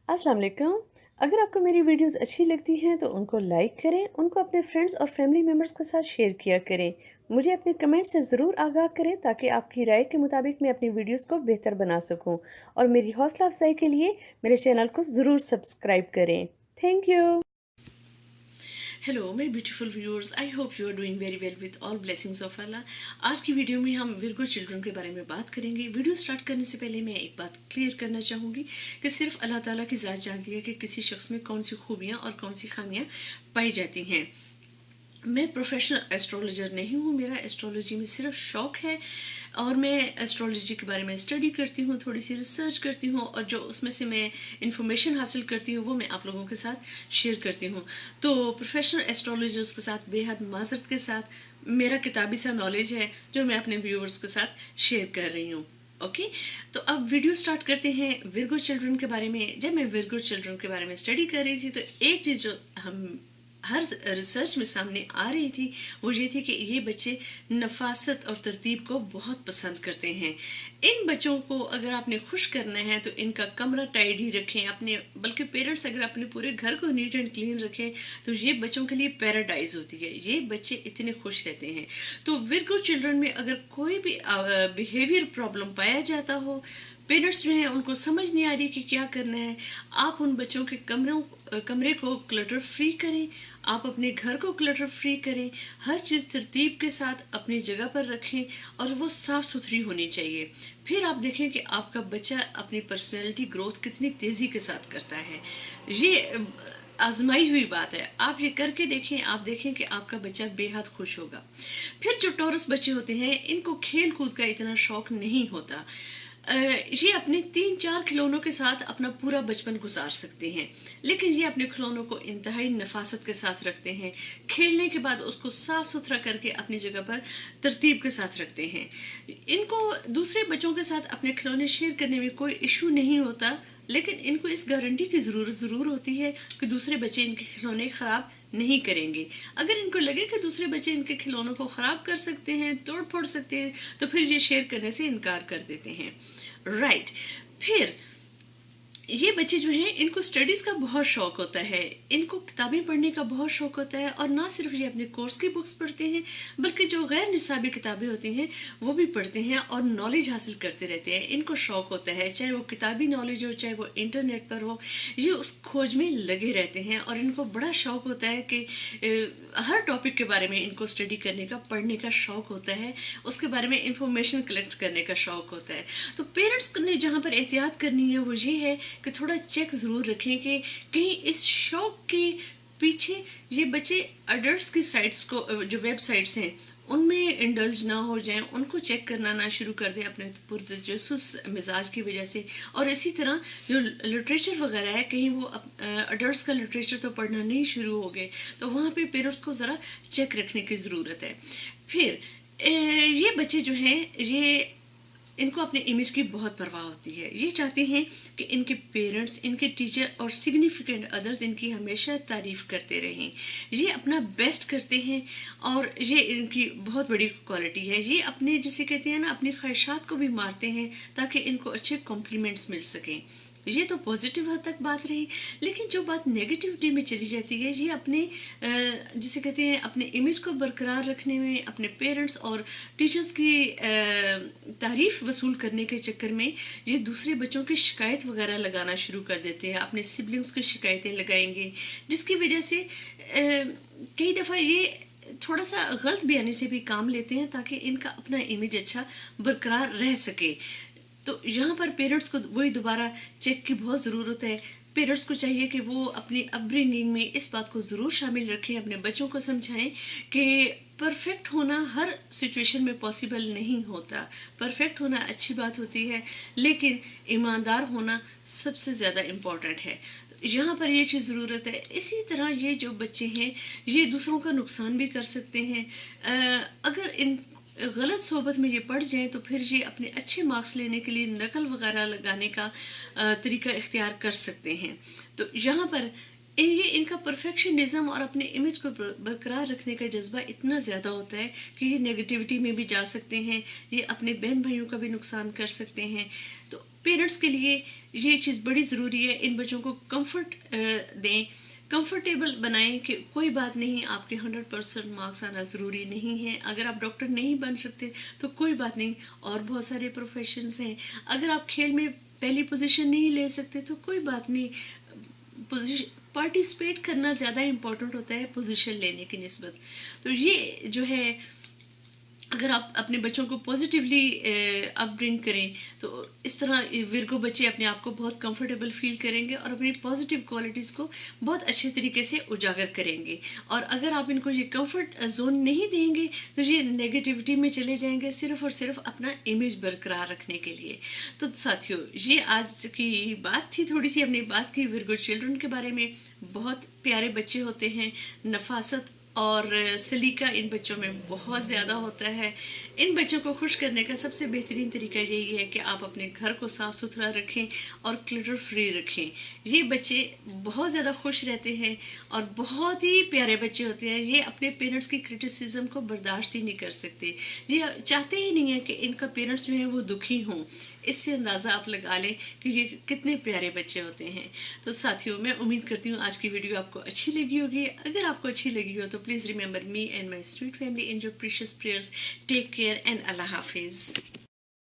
अस्सलाम वालेकुम। अगर आपको मेरी वीडियोस अच्छी लगती हैं तो उनको लाइक करें, उनको अपने फ्रेंड्स और फैमिली मेम्बर्स के साथ शेयर किया करें। मुझे अपने कमेंट से ज़रूर आगाह करें ताकि आपकी राय के मुताबिक मैं अपनी वीडियोस को बेहतर बना सकूं। और मेरी हौसला अफजाई के लिए मेरे चैनल को ज़रूर सब्सक्राइब करें। Thank you. हेलो मेरे beautiful viewers, I hope you are doing very well with all blessings of Allah. आज की वीडियो में हम विर्गो चिल्ड्रन के बारे में बात करेंगे। वीडियो स्टार्ट करने से पहले मैं एक बात क्लियर करना चाहूँगी कि सिर्फ अल्लाह ताला की ज़ात जानती है कि किसी शख्स में कौन सी खूबियाँ और कौन सी खामियाँ पाई जाती हैं। मैं प्रोफेशनल एस्ट्रोलॉजर नहीं हूँ, मेरा एस्ट्रोलॉजी में सिर्फ शौक़ है और मैं एस्ट्रोलॉजी के बारे में स्टडी करती हूँ, थोड़ी सी रिसर्च करती हूँ और जो उसमें से मैं इंफॉर्मेशन हासिल करती हूँ वो मैं आप लोगों के साथ शेयर करती हूँ। तो प्रोफेशनल एस्ट्रोलॉजर्स के साथ बेहद माजरत के साथ मेरा किताबी सा नॉलेज है जो मैं अपने व्यूअर्स के साथ शेयर कर रही हूँ। ओके, तो अब वीडियो स्टार्ट करते हैं विर्गो चिल्ड्रन के बारे में। जब मैं विर्गो चिल्ड्रन के बारे में स्टडी कर रही थी तो एक चीज़ जो हम हर रिसर्च में सामने आ रही थी वो ये थी कि ये बच्चे नफासत और तरतीब को बहुत पसंद करते हैं। इन बच्चों को अगर आपने खुश करना है तो इनका कमरा टाइडी रखें, अपने बल्कि पेरेंट्स अगर अपने पूरे घर को नीट एंड क्लीन रखें तो ये बच्चों के लिए पैराडाइज होती है। ये बच्चे इतने खुश रहते हैं। तो विर्गो चिल्ड्रन में अगर कोई भी बिहेवियर प्रॉब्लम पाया जाता हो, पेरेंट्स जो हैं उनको समझ नहीं आ रही कि क्या करना है, आप उन बच्चों के कमरे को क्लटर फ्री करें, आप अपने घर को क्लटर फ्री करें, हर चीज़ तरतीब के साथ अपनी जगह पर रखें और वो साफ़ सुथरी होनी चाहिए। फिर आप देखें कि आपका बच्चा अपनी पर्सनैलिटी ग्रोथ कितनी तेज़ी के साथ करता है। ये आजमाई हुई बात है, आप ये करके देखें, आप देखें कि आपका बच्चा बेहद खुश होगा। फिर जो टॉरस बच्चे होते हैं इनको खेल कूद का इतना शौक नहीं होता। ये अपने 3-4 खिलौनों के साथ अपना पूरा बचपन गुजार सकते हैं, लेकिन ये अपने खिलौनों को इंतहाई नफासत के साथ रखते हैं। खेलने के बाद उसको साफ सुथरा करके अपनी जगह पर तरतीब के साथ रखते हैं। इनको दूसरे बच्चों के साथ अपने खिलौने शेयर करने में कोई इशू नहीं होता, लेकिन इनको इस गारंटी की ज़रूरत ज़रूर होती है कि दूसरे बच्चे इनके खिलौने ख़राब नहीं करेंगे। अगर इनको लगे कि दूसरे बच्चे इनके खिलौनों को ख़राब कर सकते हैं, तोड़ फोड़ सकते हैं, तो फिर ये शेयर करने से इनकार कर देते हैं। राइट। फिर ये बच्चे जो हैं इनको स्टडीज़ का बहुत शौक होता है, इनको किताबें पढ़ने का बहुत शौक होता है और ना सिर्फ ये अपने कोर्स की बुक्स पढ़ते हैं बल्कि जो गैर निसाबी किताबें होती हैं वो भी पढ़ते हैं और नॉलेज हासिल करते रहते हैं। इनको शौक होता है, चाहे वो किताबी नॉलेज हो चाहे वो इंटरनेट पर हो, ये उस खोज में लगे रहते हैं और इनको बड़ा शौक होता है कि हर टॉपिक के बारे में इनको स्टडी करने का, पढ़ने का शौक होता है, उसके बारे में इंफॉर्मेशन कलेक्ट करने का शौक होता है। तो पेरेंट्स ने जहाँ पर एहतियात करनी है वो ये है कि थोड़ा चेक ज़रूर रखें कि कहीं इस शौक के पीछे ये बच्चे अडल्ट्स की साइट्स को, जो वेबसाइट्स हैं उनमें इंडल्ज ना हो जाएं, उनको चेक करना ना शुरू कर दें अपने पुरतजस्सुस मिजाज की वजह से। और इसी तरह जो लिटरेचर वगैरह है कहीं वो अडल्ट्स का लिटरेचर तो पढ़ना नहीं शुरू हो गए, तो वहाँ पे पेरेंट्स को ज़रा चेक रखने की ज़रूरत है। फिर ये बच्चे जो हैं ये इनको अपने इमेज की बहुत परवाह होती है। ये चाहते हैं कि इनके पेरेंट्स, इनके टीचर और सिग्निफिकेंट अदर्स इनकी हमेशा तारीफ़ करते रहें। ये अपना बेस्ट करते हैं और ये इनकी बहुत बड़ी क्वालिटी है। ये अपने, जिसे कहते हैं ना, अपनी ख्वाहिशात को भी मारते हैं ताकि इनको अच्छे कॉम्प्लीमेंट्स मिल सकें। ये तो पॉजिटिव हद तक बात रही, लेकिन जो बात नेगेटिविटी में चली जाती है, ये अपने जिसे कहते हैं अपने इमेज को बरकरार रखने में, अपने पेरेंट्स और टीचर्स की तारीफ़ वसूल करने के चक्कर में ये दूसरे बच्चों की शिकायत वगैरह लगाना शुरू कर देते हैं। अपने सिबलिंग्स की शिकायतें लगाएंगे, जिसकी वजह से कई दफ़ा ये थोड़ा सा गलत बयानी से भी काम लेते हैं ताकि इनका अपना इमेज अच्छा बरकरार रह सके। तो यहाँ पर पेरेंट्स को वही दोबारा चेक की बहुत ज़रूरत है। पेरेंट्स को चाहिए कि वो अपनी अपब्रिंगिंग में इस बात को ज़रूर शामिल रखें, अपने बच्चों को समझाएं कि परफेक्ट होना हर सिचुएशन में पॉसिबल नहीं होता। परफेक्ट होना अच्छी बात होती है, लेकिन ईमानदार होना सबसे ज़्यादा इम्पॉर्टेंट है। यहाँ पर ये चीज़ ज़रूरत है। इसी तरह ये जो बच्चे हैं ये दूसरों का नुकसान भी कर सकते हैं। अगर इन गलत सोबत में ये पड़ जाएं तो फिर ये अपने अच्छे मार्क्स लेने के लिए नकल वगैरह लगाने का तरीका इख्तियार कर सकते हैं। तो यहाँ पर ये इनका परफेक्शनिज्म और अपने इमेज को बरकरार रखने का जज्बा इतना ज़्यादा होता है कि ये नेगेटिविटी में भी जा सकते हैं, ये अपने बहन भाइयों का भी नुकसान कर सकते हैं। तो पेरेंट्स के लिए ये चीज़ बड़ी ज़रूरी है, इन बच्चों को कंफर्ट दें, कंफर्टेबल बनाएं कि कोई बात नहीं, आपके 100% मार्क्स आना ज़रूरी नहीं है। अगर आप डॉक्टर नहीं बन सकते तो कोई बात नहीं, और बहुत सारे प्रोफेशंस हैं। अगर आप खेल में पहली पोजीशन नहीं ले सकते तो कोई बात नहीं, पार्टिसिपेट करना ज़्यादा इम्पोर्टेंट होता है पोजीशन लेने की निस्बत। तो ये जो है, अगर आप अपने बच्चों को पॉजिटिवली अपब्रिंग करें तो इस तरह विर्गो बच्चे अपने आप को बहुत कंफर्टेबल फील करेंगे और अपनी पॉजिटिव क्वालिटीज़ को बहुत अच्छे तरीके से उजागर करेंगे। और अगर आप इनको ये कंफर्ट जोन नहीं देंगे तो ये नेगेटिविटी में चले जाएंगे, सिर्फ और सिर्फ अपना इमेज बरकरार रखने के लिए। तो साथियों, ये आज की बात थी, थोड़ी सी अपनी बात की विर्गो चिल्ड्रन के बारे में। बहुत प्यारे बच्चे होते हैं, नफासत और सलीका इन बच्चों में बहुत ज़्यादा होता है। इन बच्चों को खुश करने का सबसे बेहतरीन तरीका यही है कि आप अपने घर को साफ़ सुथरा रखें और क्लटर फ्री रखें। ये बच्चे बहुत ज़्यादा खुश रहते हैं और बहुत ही प्यारे बच्चे होते हैं। ये अपने पेरेंट्स की क्रिटिसिज्म को बर्दाश्त ही नहीं कर सकते, ये चाहते ही नहीं है कि इनका पेरेंट्स जो है वो दुखी हों। इससे अंदाज़ा आप लगा लें कि ये कितने प्यारे बच्चे होते हैं। तो साथियों, मैं उम्मीद करती हूँ आज की वीडियो आपको अच्छी लगी होगी। अगर आपको अच्छी लगी हो तो please remember me and my sweet family in your precious prayers. Take care and Allah हाफिज़।